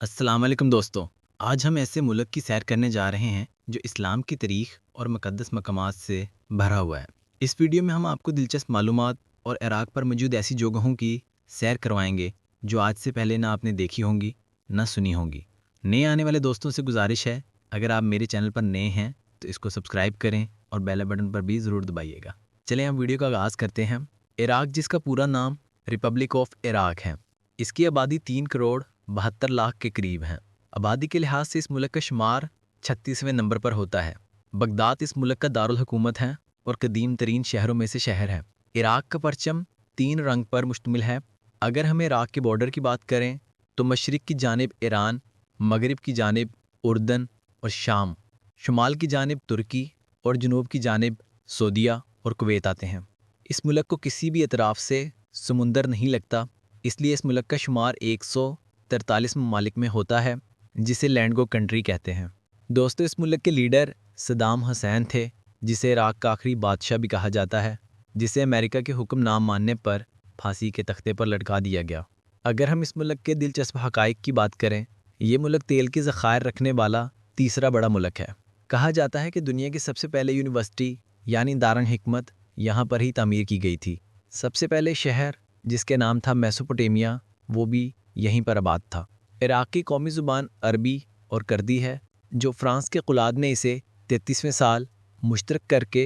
अस्सलाम वालेकुम दोस्तों। आज हम ऐसे मुल्क की सैर करने जा रहे हैं जो इस्लाम की तारीख और मुक़द्दस मकामात से भरा हुआ है। इस वीडियो में हम आपको दिलचस्प मालूमात और इराक़ पर मौजूद ऐसी जगहों की सैर करवाएंगे जो आज से पहले ना आपने देखी होंगी ना सुनी होंगी। नए आने वाले दोस्तों से गुजारिश है, अगर आप मेरे चैनल पर नए हैं तो इसको सब्सक्राइब करें और बेल बटन पर भी ज़रूर दबाइएगा। चलें हम वीडियो का आगाज़ करते हैं। इराक़, जिसका पूरा नाम रिपब्लिक ऑफ इराक़ है, इसकी आबादी 3 करोड़ 72 लाख के करीब है। आबादी के लिहाज से इस मुल्क का शुमार 36वें नंबर पर होता है। बगदाद इस मुल्क का दारुल हुकूमत है और कदीम तरीन शहरों में से शहर है। इराक़ का परचम 3 रंग पर मुश्तमिल है। अगर हम इराक़ के बॉर्डर की बात करें तो मशरिक़ की जानिब ईरान, मगरिब की जानिब उर्दन और शाम, शुमाल की जानिब तुर्की और जनूब की जानिब सऊदीया और कुवैत आते हैं। इस मुल्क को किसी भी अतराफ़ से समुंदर नहीं लगता, इसलिए इस मुल्क का शुमार 143 ममालिक में होता है, जिसे लैंड गो कंट्री कहते हैं। दोस्तों, इस मुल्क के लीडर सद्दाम हुसैन थे, जिसे इराक़ का आखिरी बादशाह भी कहा जाता है, जिसे अमेरिका के हुक्म ना मानने पर फांसी के तख्ते पर लटका दिया गया। अगर हम इस मुल्क के दिलचस्प हक़ाइक़ की बात करें, ये मुल्क तेल के ज़ख़ायर रखने वाला तीसरा बड़ा मुल्क है। कहा जाता है कि दुनिया की सबसे पहले यूनिवर्सिटी यानी दारुल हिकमत यहाँ पर ही तामीर की गई थी। सबसे पहले शहर, जिसके नाम था मेसोपोटामिया, वो भी यहीं पर आबाद था। इराक़ की कौमी ज़ुबान अरबी और कर्दी है, जो फ़्रांस के क़ुलाद ने इसे 33वें साल मुश्तरक करके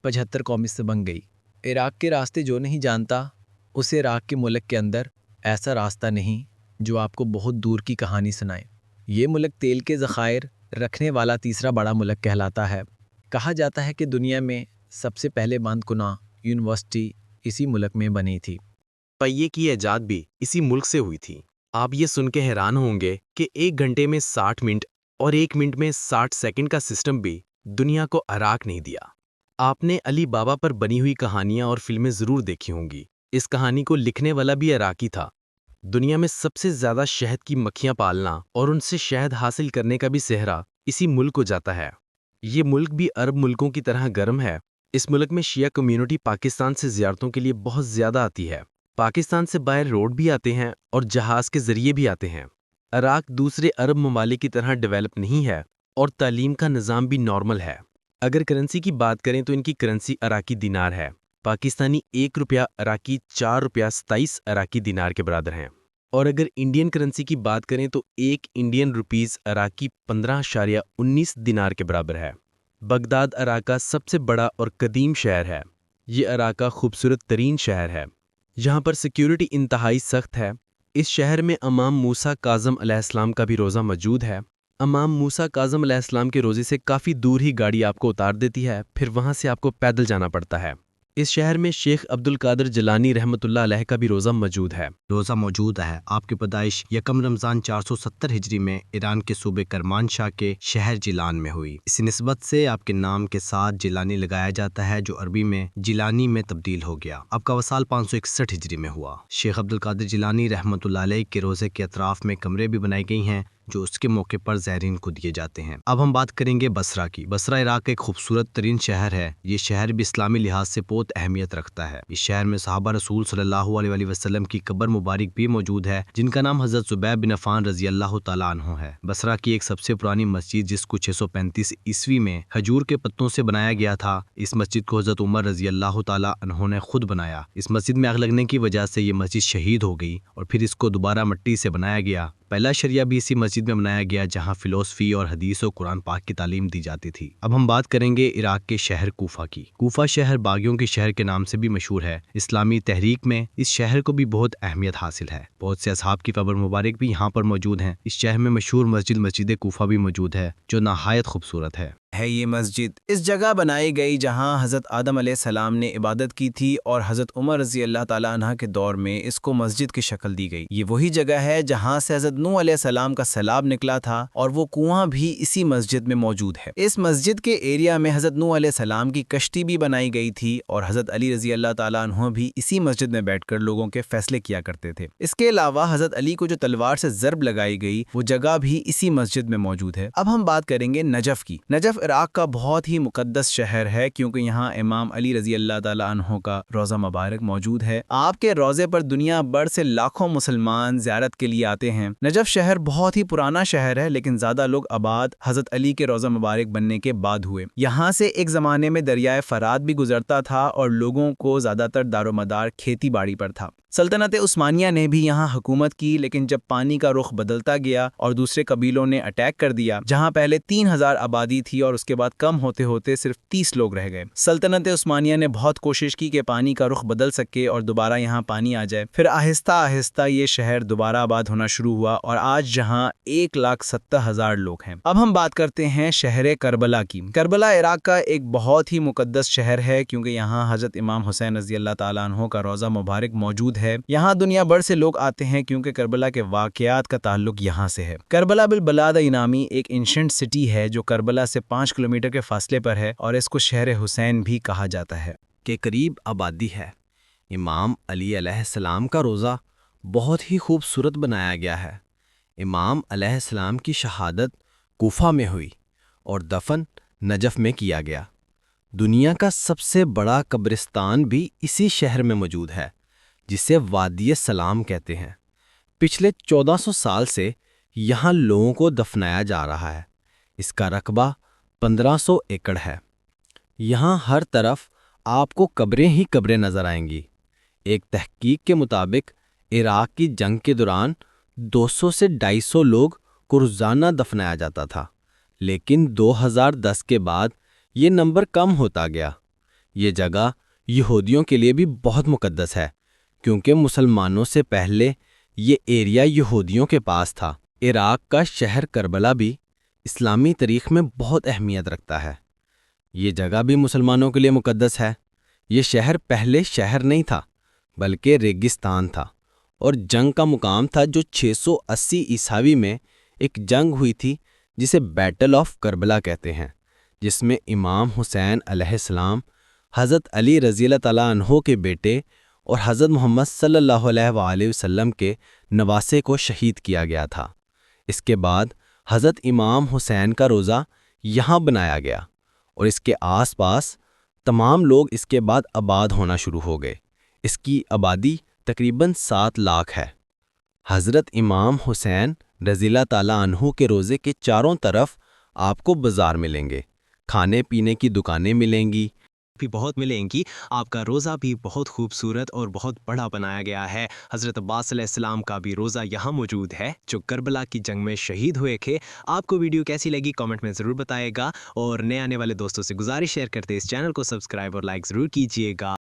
75 कौमी से बन गई। इराक़ के रास्ते जो नहीं जानता, उसे इराक़ के मुल्क के अंदर ऐसा रास्ता नहीं जो आपको बहुत दूर की कहानी सुनाए। ये मुल्क तेल के ज़ख़ायर रखने वाला तीसरा बड़ा मुल्क कहलाता है। कहा जाता है कि दुनिया में सबसे पहले बंदकुना यूनिवर्सिटी इसी मुल्क में बनी थी। पहिए की ईजाद भी इसी मुल्क से हुई थी। आप ये सुन के हैरान होंगे कि 1 घंटे में 60 मिनट और 1 मिनट में 60 सेकंड का सिस्टम भी दुनिया को इराक़ नहीं दिया। आपने अली बाबा पर बनी हुई कहानियां और फिल्में ज़रूर देखी होंगी। इस कहानी को लिखने वाला भी इराक़ी था। दुनिया में सबसे ज़्यादा शहद की मक्खियां पालना और उनसे शहद हासिल करने का भी सेहरा इसी मुल्क को जाता है। ये मुल्क भी अरब मुल्कों की तरह गर्म है। इस मुल्क में शिया कम्युनिटी पाकिस्तान से ज़ियारतों के लिए बहुत ज़्यादा आती है। पाकिस्तान से बाहर रोड भी आते हैं और जहाज़ के ज़रिए भी आते हैं। इराक़ दूसरे अरब ममालिक की तरह डेवलप नहीं है और तालीम का निज़ाम भी नॉर्मल है। अगर करेंसी की बात करें तो इनकी करेंसी इराक़ी दिनार है। पाकिस्तानी 1 रुपया इराक़ी 4 रुपया 27 इराक़ी दिनार के बराबर हैं। और अगर इंडियन करेंसी की बात करें तो 1 इंडियन रुपीज़ इराक़ी 15.19 दिनार के बराबर है। बगदाद इराक़ का सबसे बड़ा और कदीम शहर है। ये इराक़ का खूबसूरत तरीन शहर है। यहाँ पर सिक्योरिटी इंतहाई सख्त है। इस शहर में इमाम मूसा काज़म अलैहिस्सलाम का भी रोज़ा मौजूद है। इमाम मूसा काज़म अलैहिस्सलाम के रोज़े से काफ़ी दूर ही गाड़ी आपको उतार देती है, फिर वहाँ से आपको पैदल जाना पड़ता है। इस शहर में शेख अब्दुल कादिर जिलानी रहमतुल्लाह अलैह का भी रोज़ा मौजूद है। आपकी पैदाइश यकम रमज़ान 470 हिजरी में ईरान के सूबे करमानशाह के शहर जिलान में हुई। इस निस्बत से आपके नाम के साथ जिलानी लगाया जाता है, जो अरबी में जिलानी में तब्दील हो गया। आपका वसाल 561 हिजरी में हुआ। शेख अब्दुल कादिर जिलानी रहमतुल्लाह अलैह के रोज़े के अतराफ़ में कमरे भी बनाई गई हैं, जो उसके मौके पर ज़ायरीन को दिए जाते हैं। अब हम बात करेंगे बसरा की। बसरा इराक़ का एक खूबसूरत तरीन शहर है। ये शहर भी इस्लामी लिहाज से बहुत अहमियत रखता है। इस शहर में सहाबा रसूल सल्लल्लाहु अलैहि वसल्लम की कब्र मुबारक भी मौजूद है, जिनका नाम हज़रत ज़ुबैर बिन अफ़ान रज़ी अल्लाह तआला अन्हु है। बसरा की एक सबसे पुरानी मस्जिद, जिसको 635 ईस्वी में खजूर के पत्तों से बनाया गया था, इस मस्जिद को हज़रत उमर रज़ी अल्लाह तआला अन्हु ने खुद बनाया। इस मस्जिद में आग लगने की वजह से ये मस्जिद शहीद हो गई और फिर इसको दोबारा मिट्टी से बनाया गया। पहला शरिया भी इसी मस्जिद में बनाया गया, जहां फ़िलोसफ़ी और हदीस और कुरान पाक की तालीम दी जाती थी। अब हम बात करेंगे इराक़ के शहर कूफा की। कूफा शहर बागियों के शहर के नाम से भी मशहूर है। इस्लामी तहरीक में इस शहर को भी बहुत अहमियत हासिल है। बहुत से असहाब की कब्र मुबारक भी यहाँ पर मौजूद हैं। इस शहर में मशहूर मस्जिद कूफा भी मौजूद है, जो नहायत खूबसूरत है। ये मस्जिद इस जगह बनाई गई जहां हज़रत आदम अलैहिस्सलाम ने इबादत की थी और हज़रत उमर रज़ी अल्लाह ताला अन्हा के दौर में इसको मस्जिद की शक्ल दी गई। ये वही जगह है जहां से हज़रत नूह अलैहिस्सलाम का सैलाब निकला था और वो कुआं भी इसी मस्जिद में मौजूद है। इस मस्जिद के एरिया में हज़रत नूह अलैहिस्सलाम की कश्ती भी बनाई गई थी और हज़रत अली रज़ी अल्लाह ताला अन्हु भी इसी मस्जिद में बैठकर लोगों के फैसले किया करते थे। इसके अलावा हज़रत अली को जो तलवार से ज़रब लगाई गई, वो जगह भी इसी मस्जिद में मौजूद है। अब हम बात करेंगे नजफ़ की। नजफ़ عراق کا بہت ہی مقدس شہر ہے کیونکہ یہاں امام علی رضی اللہ تعالیٰ عنہ کا روضہ مبارک موجود ہے۔ آپ کے روضے پر دنیا بھر سے لاکھوں مسلمان زیارت کے لیے آتے ہیں۔ نجف شہر بہت ہی پرانا شہر ہے لیکن زیادہ لوگ آباد حضرت علی کے روضہ مبارک بننے کے بعد ہوئے۔ یہاں سے ایک زمانے میں دریائے فرات بھی گزرتا تھا اور لوگوں کو زیادہ تر دار و مدار کھیتی باڑی پر تھا۔ سلطنت عثمانیہ نے بھی یہاں حکومت کی لیکن جب پانی کا رخ بدلتا گیا اور دوسرے قبیلوں نے اٹیک کر دیا، جہاں پہلے 3000 آبادی تھی اور اس کے بعد کم ہوتے ہوتے صرف 30 لوگ رہ گئے۔ سلطنت عثمانیہ نے بہت کوشش کی کہ پانی کا رخ بدل سکے اور دوبارہ یہاں پانی آ جائے۔ پھر آہستہ آہستہ یہ شہر دوبارہ آباد ہونا شروع ہوا اور آج جہاں 1,70,000 لوگ ہیں۔ اب ہم بات کرتے ہیں شہر کربلا کی۔ کربلا عراق کا ایک بہت ہی مقدس شہر ہے کیونکہ یہاں حضرت امام حسین رضی اللہ تعالیٰ عنہ کا روضہ مبارک موجود ہے۔ یہاں دنیا بھر سے لوگ آتے ہیں کیونکہ کربلا کے واقعات کا تعلق یہاں سے ہے۔ کربلا بالبلاد نامی ایک اینشنٹ سٹی ہے جو کربلا سے 5 کلومیٹر کے فاصلے پر ہے اور اس کو شہر حسین بھی کہا جاتا ہے۔ کے قریب آبادی ہے۔ امام علی علیہ السلام کا روضہ بہت ہی خوبصورت بنایا گیا ہے۔ امام علیہ السلام کی شہادت کوفہ میں ہوئی اور دفن نجف میں کیا گیا۔ دنیا کا سب سے بڑا قبرستان بھی اسی شہر میں موجود ہے جسے وادی سلام کہتے ہیں۔ پچھلے 1400 سال سے یہاں لوگوں کو دفنایا جا رہا ہے۔ اس کا رقبہ 1500 ایکڑ ہے۔ یہاں ہر طرف آپ کو قبریں ہی قبریں نظر آئیں گی۔ ایک تحقیق کے مطابق عراق کی جنگ کے دوران 200 سے 250 لوگ کو روزانہ دفنایا جاتا تھا، لیکن 2010 کے بعد یہ نمبر کم ہوتا گیا۔ یہ جگہ یہودیوں کے لیے بھی بہت مقدس ہے کیونکہ مسلمانوں سے پہلے یہ ایریا یہودیوں کے پاس تھا۔ عراق کا شہر کربلا بھی اسلامی تاریخ میں بہت اہمیت رکھتا ہے۔ یہ جگہ بھی مسلمانوں کے لیے مقدس ہے۔ یہ شہر پہلے شہر نہیں تھا بلکہ ریگستان تھا اور جنگ کا مقام تھا جو 680 عیسوی میں ایک جنگ ہوئی تھی جسے بیٹل آف کربلا کہتے ہیں، جس میں امام حسین علیہ السلام حضرت علی رضی اللہ تعالیٰ عنہ کے بیٹے اور حضرت محمد صلی اللہ علیہ وآلہ وسلم کے نواسے کو شہید کیا گیا تھا۔ اس کے بعد حضرت امام حسین کا روضہ یہاں بنایا گیا اور اس کے آس پاس تمام لوگ اس کے بعد آباد ہونا شروع ہو گئے۔ اس کی آبادی تقریباً 7 لاکھ ہے۔ حضرت امام حسین رضی اللہ تعالیٰ عنہ کے روضے کے چاروں طرف آپ کو بازار ملیں گے، کھانے پینے کی دکانیں ملیں گی، بھی بہت ملیں گی۔ آپ کا روضہ بھی بہت خوبصورت اور بہت بڑا بنایا گیا ہے۔ حضرت عباس علیہ السلام کا بھی روضہ یہاں موجود ہے جو کربلا کی جنگ میں شہید ہوئے تھے۔ آپ کو ویڈیو کیسی لگی کامنٹ میں ضرور بتائے گا اور نئے آنے والے دوستوں سے گزارش شیئر کرتے اس چینل کو سبسکرائب اور لائک ضرور کیجیے گا۔